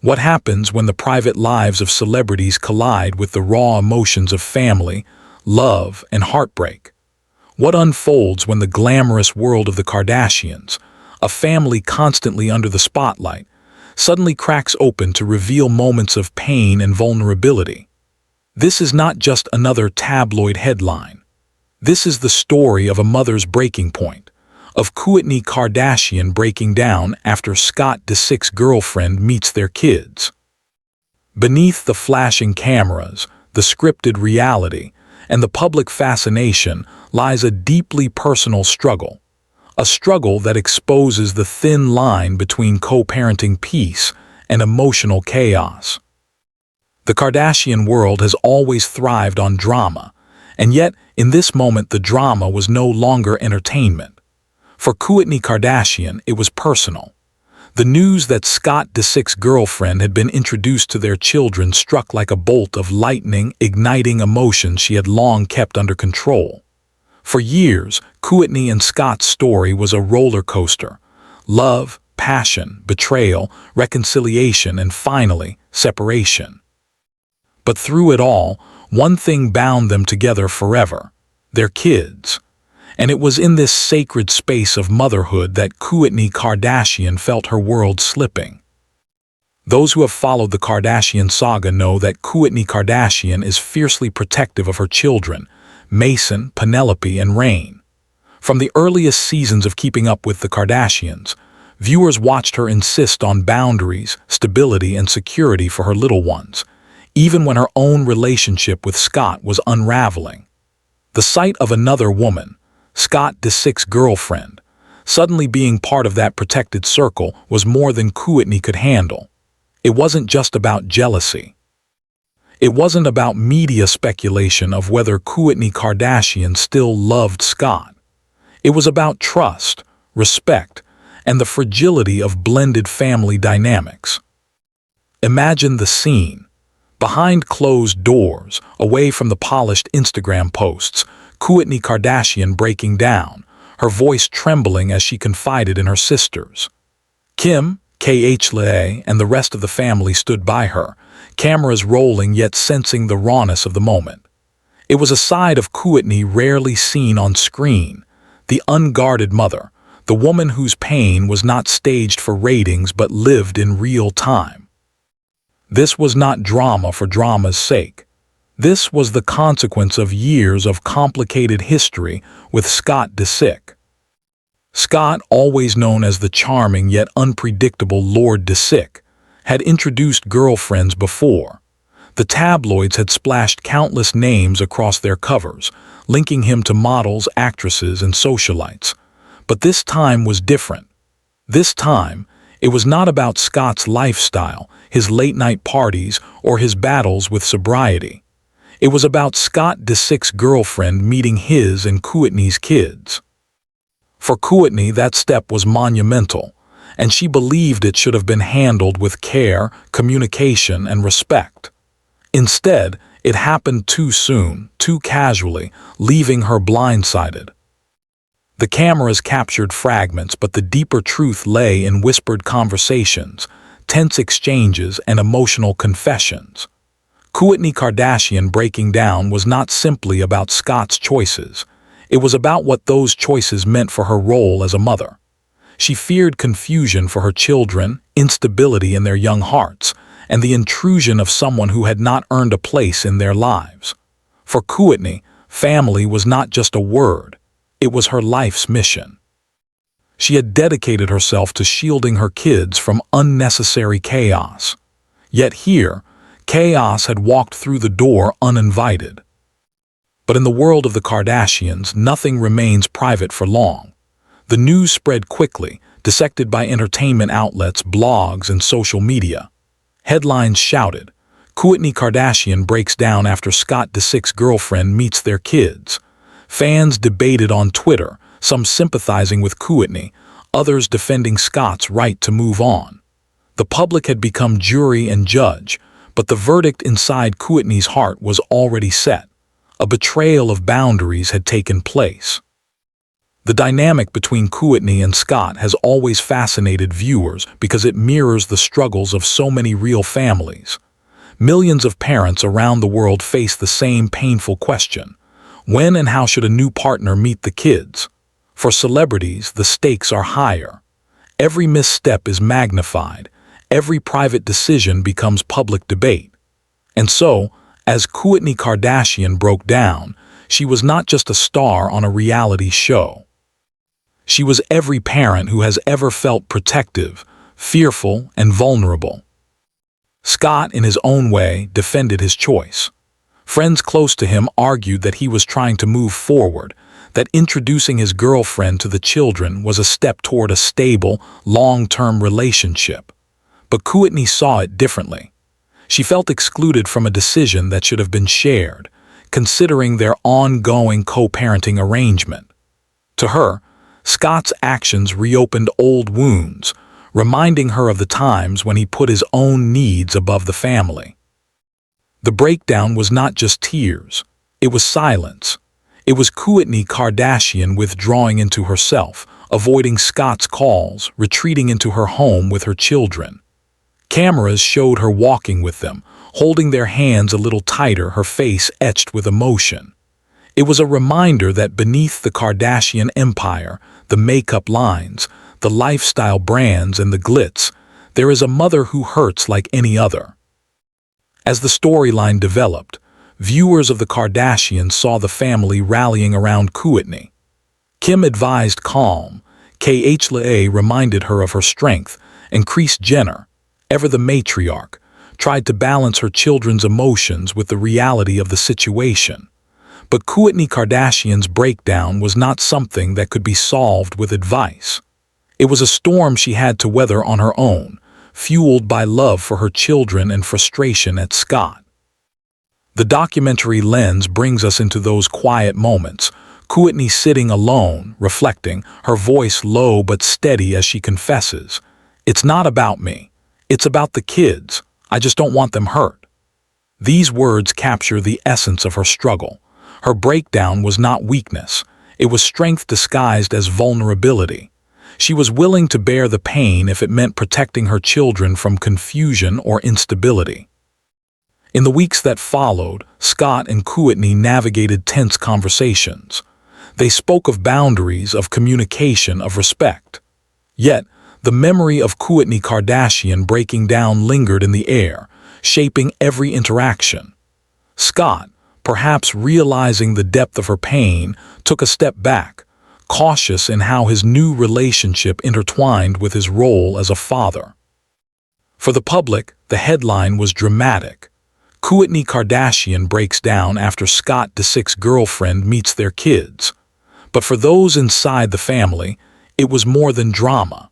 What happens when the private lives of celebrities collide with the raw emotions of family, love, and heartbreak? What unfolds when the glamorous world of the Kardashians, a family constantly under the spotlight, suddenly cracks open to reveal moments of pain and vulnerability? This is not just another tabloid headline. This is the story of a mother's breaking point, of Kourtney Kardashian breaking down after Scott Disick's girlfriend meets their kids. Beneath the flashing cameras, the scripted reality, and the public fascination lies a deeply personal struggle, a struggle that exposes the thin line between co-parenting peace and emotional chaos. The Kardashian world has always thrived on drama, and yet in this moment the drama was no longer entertainment. For Kourtney Kardashian, it was personal. The news that Scott Disick's girlfriend had been introduced to their children struck like a bolt of lightning, igniting emotions she had long kept under control. For years, Kourtney and Scott's story was a roller coaster. Love, passion, betrayal, reconciliation, and finally, separation. But through it all, one thing bound them together forever: their kids. And it was in this sacred space of motherhood that Kourtney Kardashian felt her world slipping. Those who have followed the Kardashian saga know that Kourtney Kardashian is fiercely protective of her children, Mason, Penelope, and Reign. From the earliest seasons of Keeping Up with the Kardashians, viewers watched her insist on boundaries, stability, and security for her little ones, even when her own relationship with Scott was unraveling. The sight of another woman, Scott Disick's girlfriend, suddenly being part of that protected circle was more than Kourtney could handle. It wasn't just about jealousy. It wasn't about media speculation of whether Kourtney Kardashian still loved Scott. It was about trust, respect, and the fragility of blended family dynamics. Imagine the scene. Behind closed doors, away from the polished Instagram posts, Kourtney Kardashian breaking down, her voice trembling as she confided in her sisters. Kim, Kardashian, and the rest of the family stood by her, cameras rolling yet sensing the rawness of the moment. It was a side of Kourtney rarely seen on screen, the unguarded mother, the woman whose pain was not staged for ratings but lived in real time. This was not drama for drama's sake. This was the consequence of years of complicated history with Scott Disick. Scott, always known as the charming yet unpredictable Lord Disick, had introduced girlfriends before. The tabloids had splashed countless names across their covers, linking him to models, actresses, and socialites. But this time was different. This time, it was not about Scott's lifestyle, his late-night parties, or his battles with sobriety. It was about Scott Disick's girlfriend meeting his and Kourtney's kids. For Kourtney, that step was monumental, and she believed it should have been handled with care, communication, and respect. Instead, it happened too soon, too casually, leaving her blindsided. The cameras captured fragments, but the deeper truth lay in whispered conversations, tense exchanges, and emotional confessions. Kourtney Kardashian breaking down was not simply about Scott's choices. It was about what those choices meant for her role as a mother. She feared confusion for her children, instability in their young hearts, and the intrusion of someone who had not earned a place in their lives. For Kourtney, family was not just a word. It was her life's mission. She had dedicated herself to shielding her kids from unnecessary chaos. Yet here, chaos had walked through the door uninvited. But in the world of the Kardashians, nothing remains private for long. The news spread quickly, dissected by entertainment outlets, blogs, and social media. Headlines shouted, "Kourtney Kardashian breaks down after Scott Disick's girlfriend meets their kids." Fans debated on Twitter, some sympathizing with Kourtney, others defending Scott's right to move on. The public had become jury and judge, but the verdict inside Kourtney's heart was already set. A betrayal of boundaries had taken place. The dynamic between Kourtney and Scott has always fascinated viewers because it mirrors the struggles of so many real families. Millions of parents around the world face the same painful question: when and how should a new partner meet the kids? For celebrities, the stakes are higher. Every misstep is magnified. Every private decision becomes public debate. And so, as Kourtney Kardashian broke down, she was not just a star on a reality show. She was every parent who has ever felt protective, fearful, and vulnerable. Scott, in his own way, defended his choice. Friends close to him argued that he was trying to move forward, that introducing his girlfriend to the children was a step toward a stable, long-term relationship. But Kourtney saw it differently. She felt excluded from a decision that should have been shared, considering their ongoing co-parenting arrangement. To her, Scott's actions reopened old wounds, reminding her of the times when he put his own needs above the family. The breakdown was not just tears, it was silence. It was Kourtney Kardashian withdrawing into herself, avoiding Scott's calls, retreating into her home with her children. Cameras showed her walking with them, holding their hands a little tighter, her face etched with emotion. It was a reminder that beneath the Kardashian empire, the makeup lines, the lifestyle brands, and the glitz, there is a mother who hurts like any other. As the storyline developed, viewers of the Kardashians saw the family rallying around Kourtney. Kim advised calm, Kardashian reminded her of her strength, and Kris Jenner, ever the matriarch, tried to balance her children's emotions with the reality of the situation. But Kourtney Kardashian's breakdown was not something that could be solved with advice. It was a storm she had to weather on her own, fueled by love for her children and frustration at Scott. The documentary lens brings us into those quiet moments, Kourtney sitting alone, reflecting, her voice low but steady as she confesses, "It's not about me. It's about the kids. I just don't want them hurt." These words capture the essence of her struggle. Her breakdown was not weakness. It was strength disguised as vulnerability. She was willing to bear the pain if it meant protecting her children from confusion or instability. In the weeks that followed, Scott and Kourtney navigated tense conversations. They spoke of boundaries, of communication, of respect. Yet, the memory of Kourtney Kardashian breaking down lingered in the air, shaping every interaction. Scott, perhaps realizing the depth of her pain, took a step back, cautious in how his new relationship intertwined with his role as a father. For the public, the headline was dramatic. Kourtney Kardashian breaks down after Scott Disick's girlfriend meets their kids. But for those inside the family, it was more than drama.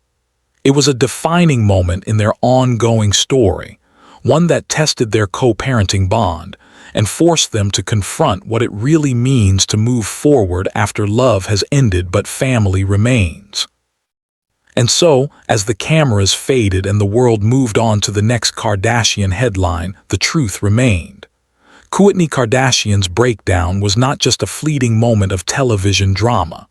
It was a defining moment in their ongoing story, one that tested their co-parenting bond and forced them to confront what it really means to move forward after love has ended but family remains. And so, as the cameras faded and the world moved on to the next Kardashian headline, the truth remained. Kourtney Kardashian's breakdown was not just a fleeting moment of television drama.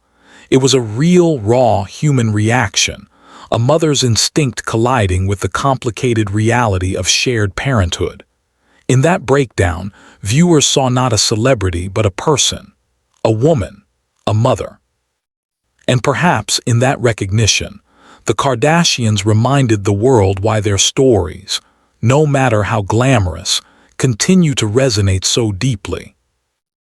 It was a real, raw human reaction, a mother's instinct colliding with the complicated reality of shared parenthood. In that breakdown, viewers saw not a celebrity but a person, a woman, a mother. And perhaps in that recognition, the Kardashians reminded the world why their stories, no matter how glamorous, continue to resonate so deeply.